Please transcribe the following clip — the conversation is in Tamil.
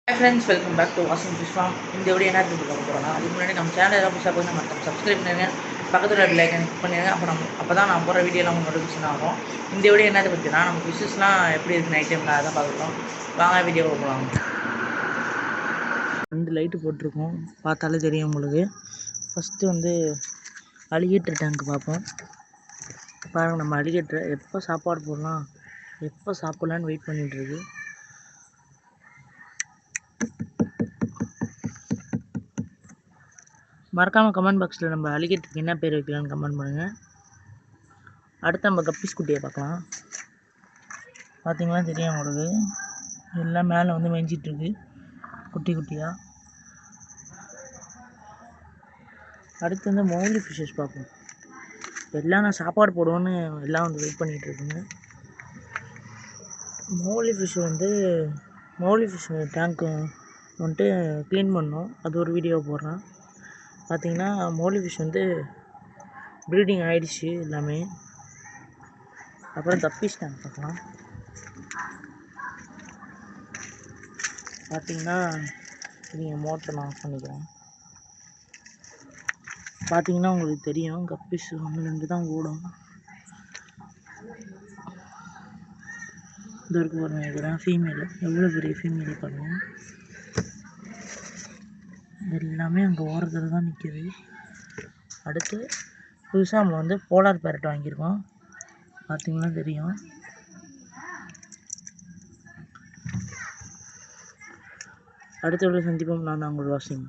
Hi friends, welcome back to Awesome Fish Farm. இந்த வீடியோ என்ன பார்க்க போறோம்னா, அதுக்கு முன்னாடி நம்ம சேனல் ஏதாவது புதுசாக போய் நம்ம சப்ஸ்கிரைப் பண்ணுங்க, பக்கத்துல பெல் ஐகான் கிளிக் பண்ணுங்க. அப்பதான் நான் போற வீடியோலாம் உங்களுக்கு நோட்டிஃபிகேஷன் ஆகும். இந்த வீடியோ என்னது பத்தினா நம்ம ஃபிஷஸ்லாம் எப்படி இருக்கு நைட் டைம்ல அதான் பார்க்கலாம். வாங்க வீடியோ போகலாம். 2 லைட் போட்டுருக்கோம், பார்த்தாலே தெரியும் உங்களுக்கு. ஃபர்ஸ்ட் வந்து அலிகேட்டர் டேங்க் பார்ப்போம். பாருங்க, நம்ம அலிகேட்டர் எப்போ சாப்பாடு போடலாம், எப்போ சாப்பிடலான்னு வெயிட் பண்ணிட்டு இருக்கு. மறக்காமல் கமெண்ட் பாக்ஸில் நம்ம அலிகேட்டருக்கு என்ன பேர் வைக்கலான்னு கமெண்ட் பண்ணுங்கள். அடுத்து நம்ம கப்பீஸ் குட்டியை பார்க்கலாம். பார்த்தீங்களா தெரியும் உங்களுக்கு, எல்லாம் மேலே வந்து மேய்ஞ்சிட்ருக்கு குட்டி குட்டியாக. அடுத்து வந்து மௌலி ஃபிஷ்ஷஸ் பார்ப்போம். எல்லாம் நான் சாப்பாடு போடுவோன்னு எல்லாம் வந்து வெயிட் பண்ணிகிட்டு இருக்குங்க. மௌலி ஃபிஷ் டேங்க்கு வந்துட்டு க்ளீன் பண்ணோம், அது ஒரு வீடியோ போடுறேன். பார்த்தீங்கன்னா மௌலி ஃபிஷ் வந்து ப்ரீடிங் ஆகிடுச்சு எல்லாமே. அப்புறம் கப்பீஸ் டேங்க் பார்க்கலாம். பார்த்தீங்கன்னா நீங்கள் மோட்டர் நான் ஆஃப் பண்ணிக்கிறேன். பார்த்தீங்கன்னா உங்களுக்கு தெரியும், கப்பீஸ் 1-2 தான் ஓடும். இது இருக்கு பாருங்க, இதுதான் ஃபீமேலு. எவ்வளோ பெரிய ஃபீமேல் பாருங்க. எல்லாமே அங்கே ஓரத்தில் தான் நிற்கிது. அடுத்து புதுசாக நம்ம வந்து போலார் பேரட் வாங்கியிருக்கோம், பார்த்தீங்கன்னா தெரியும். அடுத்த வீடியோ சந்திப்போம். நான் உங்கள் வாசிங்.